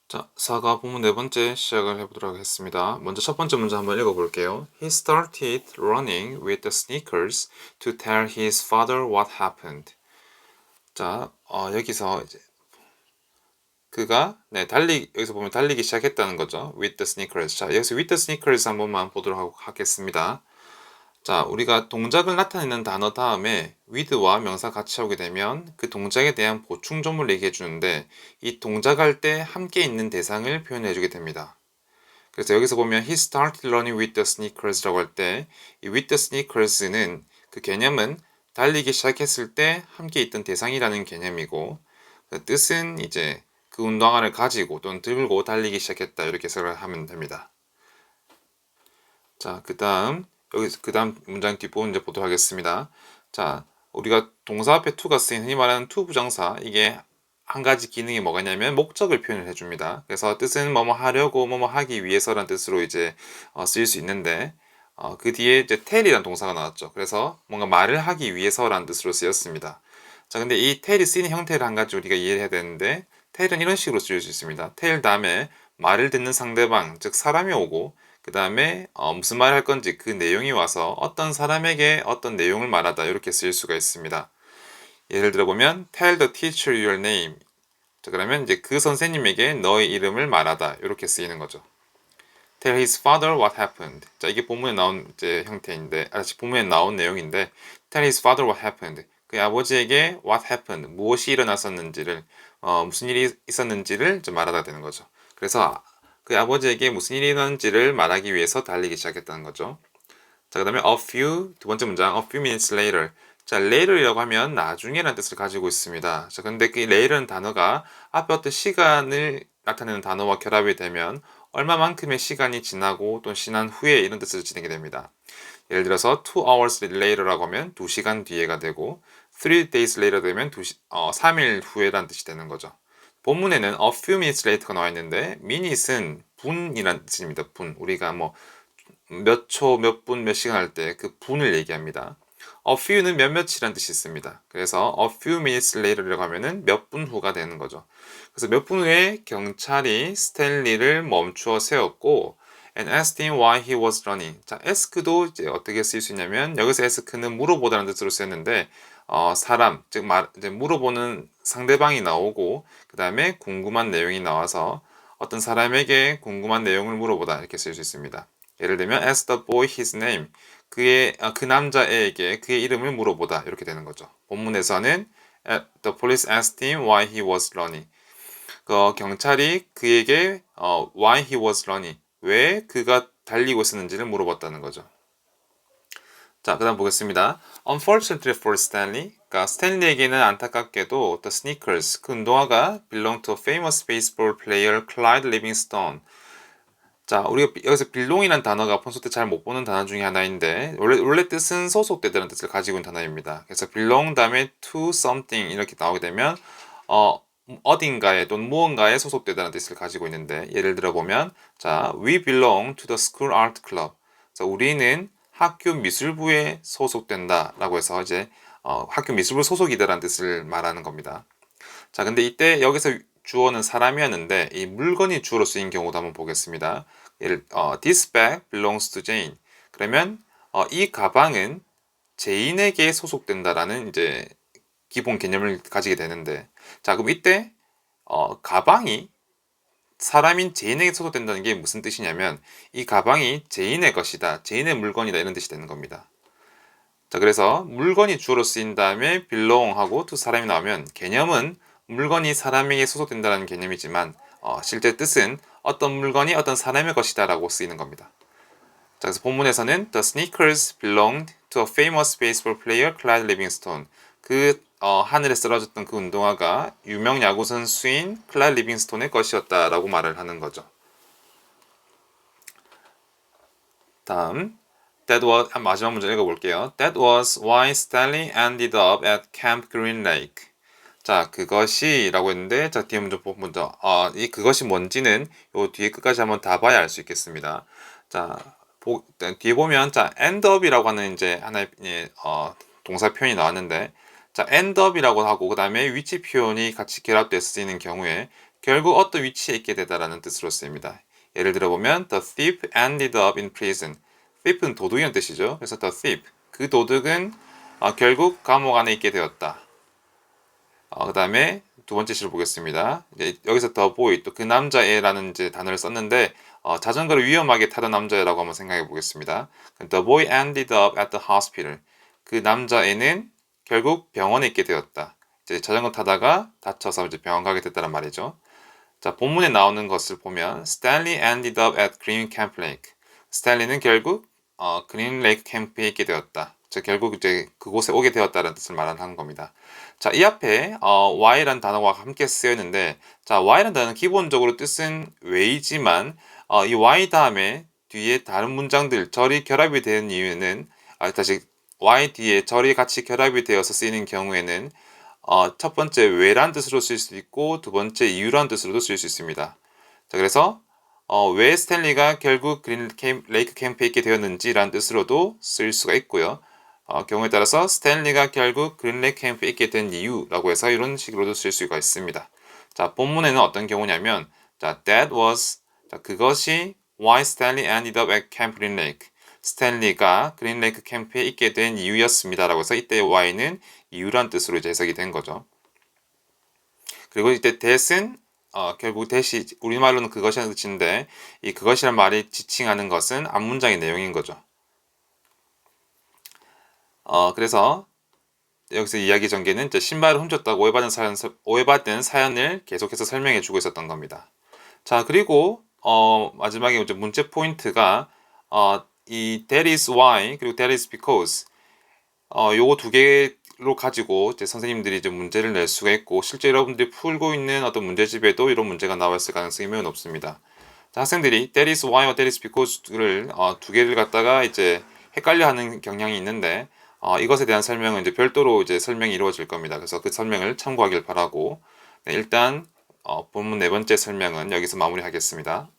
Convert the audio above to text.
자, 사과 부문 네 번째 시작을 해보도록 하겠습니다. 먼저 첫 번째 문제 한번 읽어볼게요. He started running with the sneakers to tell his father what happened. 자, 여기서 이제 그가 여기서 보면 달리기 시작했다는 거죠. With the sneakers. 자, 여기서 with the sneakers 한 번만 보도록 하겠습니다. 자, 우리가 동작을 나타내는 단어 다음에 with와 명사 같이 오게 되면 그 동작에 대한 보충점을 얘기해 주는데 이 동작할 때 함께 있는 대상을 표현해 주게 됩니다. 그래서 여기서 보면 he started running with the sneakers라고 할 때 이 with the sneakers는 그 개념은 달리기 시작했을 때 함께 있던 대상이라는 개념이고 그 뜻은 이제 그 운동화를 가지고 또는 들고 달리기 시작했다 이렇게 해석을 하면 됩니다. 자, 그 다음 문장 뒷부분 이제 보도록 하겠습니다. 자, 우리가 동사 앞에 to가 쓰인 흔히 말하는 to 부정사, 이게 한 가지 기능이 뭐가 있냐면 목적을 표현을 해줍니다. 그래서 뜻은 뭐뭐 하려고, 뭐뭐 하기 위해서라는 뜻으로 이제 쓰일 수 있는데, 그 뒤에 이제 tell이라는 동사가 나왔죠. 그래서 뭔가 말을 하기 위해서라는 뜻으로 쓰였습니다. 자, 근데 이 tell이 쓰이는 형태를 한 가지 우리가 이해해야 되는데, tell은 이런 식으로 쓰일 수 있습니다. tell 다음에 말을 듣는 상대방, 즉 사람이 오고, 그 다음에 무슨 말을 할 건지 그 내용이 와서 어떤 사람에게 어떤 내용을 말하다 이렇게 쓰일 수가 있습니다. 예를 들어 보면 tell the teacher your name. 자, 그러면 이제 그 선생님에게 너의 이름을 말하다 이렇게 쓰이는 거죠. Tell his father what happened. 자, 이게 본문에 나온 이제 형태인데, 본문에 나온 내용인데, Tell his father what happened. 그 아버지에게 what happened, 무엇이 일어났었는지를, 무슨 일이 있었는지를 좀 말하다 되는 거죠. 그래서 그 아버지에게 무슨 일이 일어났는지를 말하기 위해서 달리기 시작했다는 거죠. 자, 그 다음에 두 번째 문장, a few minutes later. 자, later이라고 하면 나중에라는 뜻을 가지고 있습니다. 자, 근데 그 later은 단어가 앞에 어떤 시간을 나타내는 단어와 결합이 되면 얼마만큼의 시간이 지나고 또는 지난 후에 이런 뜻을 지니게 됩니다. 예를 들어서 2 hours later라고 하면 2시간 뒤에가 되고 3 days later 되면 3일 후에라는 뜻이 되는 거죠. 본문에는 a few minutes later가 나와 있는데 minutes은 분이라는 뜻입니다. 분. 우리가 뭐 몇 초, 몇 분, 몇 시간 할 때 그 분을 얘기합니다. A few는 몇몇이라는 뜻이 있습니다. 그래서 a few minutes later이라고 하면은 몇 분 후가 되는 거죠. 그래서 몇 분 후에 경찰이 스탠리를 멈추어 세웠고 and asked him why he was running. 자, ask도 이제 어떻게 쓰일 수 있냐면 여기서 ask는 물어보다는 뜻으로 쓰였는데 사람, 즉 이제 물어보는 상대방이 나오고 그 다음에 궁금한 내용이 나와서 어떤 사람에게 궁금한 내용을 물어보다 이렇게 쓸 수 있습니다. 예를 들면 ask the boy his name. 그 남자애에게 그의 이름을 물어보다 이렇게 되는 거죠. 본문에서는 the police asked him why he was running. 경찰이 그에게 why he was running, 왜 그가 달리고 있었는지를 물어봤다는 거죠. 자, 그 다음 보겠습니다. Unfortunately for Stanley, 그러니까 스탠리에게는 안타깝게도 the sneakers, 그 운동화가 belong to a famous baseball player Clyde Livingstone. 자, 우리가 여기서 belong이라는 단어가 평소 때 잘 못 보는 단어 중에 하나인데 원래 뜻은 소속되다는 뜻을 가지고 있는 단어입니다. 그래서 belong 다음에 to something 이렇게 나오게 되면 어딘가에 또는 무언가에 소속되다는 뜻을 가지고 있는데 예를 들어 보면 자, we belong to the school art club. 자, 우리는 학교 미술부에 소속된다라고 해서 이제 학교 미술부 소속이다라는 뜻을 말하는 겁니다. 자, 근데 이때 여기서 주어는 사람이었는데 이 물건이 주어로 쓰인 경우도 한번 보겠습니다. This bag belongs to Jane. 그러면 이 가방은 제인에게 소속된다라는 이제 기본 개념을 가지게 되는데 자, 그럼 이때 가방이 사람인 제인에게 소속된다는 게 무슨 뜻이냐면 이 가방이 제인의 것이다, 제인의 물건이다 이런 뜻이 되는 겁니다. 자, 그래서 물건이 주어로 쓰인 다음에 belong하고 to 사람이 나오면 개념은 물건이 사람에게 소속된다는 개념이지만 실제 뜻은 어떤 물건이 어떤 사람의 것이다 라고 쓰이는 겁니다. 자, 그래서 본문에서는 The sneakers belonged to a famous baseball player, Clyde Livingstone. 하늘에 쓰러졌던 그 운동화가 유명 야구 선수인 클라이드 리빙스톤의 것이었다라고 말을 하는 거죠. 다음 마지막 문제 읽어볼게요. That was why Stanley ended up at Camp Green Lake. 자, 그것이라고 했는데, 자, 뒤에 먼저, 이 그것이 뭔지는 요 뒤에 끝까지 한번 다 봐야 알 수 있겠습니다. 자, 뒤에 보면, 자, end up이라고 하는 이제 하나의, 동사 표현이 나왔는데, 자, end up이라고 하고, 그 다음에 위치 표현이 같이 결합돼서 쓰이는 경우에, 결국 어떤 위치에 있게 되다라는 뜻으로 쓰입니다. 예를 들어보면 The thief ended up in prison. thief는 도둑이라는 뜻이죠. 그래서 the thief, 그 도둑은 결국 감옥 안에 있게 되었다. 그 다음에 두 번째 시를 보겠습니다. 이제 여기서 the boy, 또 그 남자애라는 이제 단어를 썼는데 자전거를 위험하게 타던 남자애라고 한번 생각해 보겠습니다. The boy ended up at the hospital. 그 남자애는 결국 병원에 있게 되었다. 이제 자전거 타다가 다쳐서 이제 병원 가게 됐다는 말이죠. 자, 본문에 나오는 것을 보면 Stanley ended up at Green Camp Lake. 스탠리는 결국 그린 레이크 캠프에 있게 되었다. 즉 결국 이제 그곳에 오게 되었다는 뜻을 말하는 겁니다. 자, 이 앞에 why라는 단어와 함께 쓰였는데, 자, why라는 단어는 기본적으로 뜻은 왜이지만 이 why 다음에 뒤에 다른 문장들 절이 결합이 되는 이유는 다시 why 뒤에 절이 같이 결합이 되어서 쓰이는 경우에는 첫 번째 왜란 뜻으로 쓸 수 있고 두 번째 이유란 뜻으로도 쓸 수 있습니다. 자, 그래서 왜 스탠리가 결국 레이크 캠프에 있게 되었는지라는 뜻으로도 쓸 수가 있고요. 경우에 따라서 스탠리가 결국 그린 레이크 캠프에 있게 된 이유라고 해서 이런 식으로도 쓸 수가 있습니다. 자, 본문에는 어떤 경우냐면 자, 그것이 why Stanley ended up at Camp Green Lake. 스탠리가 그린 레이크 캠프에 있게 된 이유였습니다. 라고 해서 이때 why는 이유란 뜻으로 이제 해석이 된 거죠. 그리고 이때 that은 결국 that이 우리말로는 그것이라는 뜻인데 이 그것이란 말이 지칭하는 것은 앞문장의 내용인 거죠. 그래서 여기서 이야기 전개는 신발을 훔쳤다고 오해받은 사연을 계속해서 설명해 주고 있었던 겁니다. 자, 그리고 마지막에 이제 문제 포인트가 이 that is why 그리고 that is because 요거 두 개로 가지고 이제 선생님들이 이제 문제를 낼 수가 있고 실제 여러분들이 풀고 있는 어떤 문제집에도 이런 문제가 나와 있을 가능성이 매우 높습니다. 자, 학생들이 that is why와 that is because를 두 개를 갖다가 이제 헷갈려하는 경향이 있는데 이것에 대한 설명은 이제 별도로 이제 설명이 이루어질 겁니다. 그래서 그 설명을 참고하길 바라고 일단 본문 네 번째 설명은 여기서 마무리하겠습니다.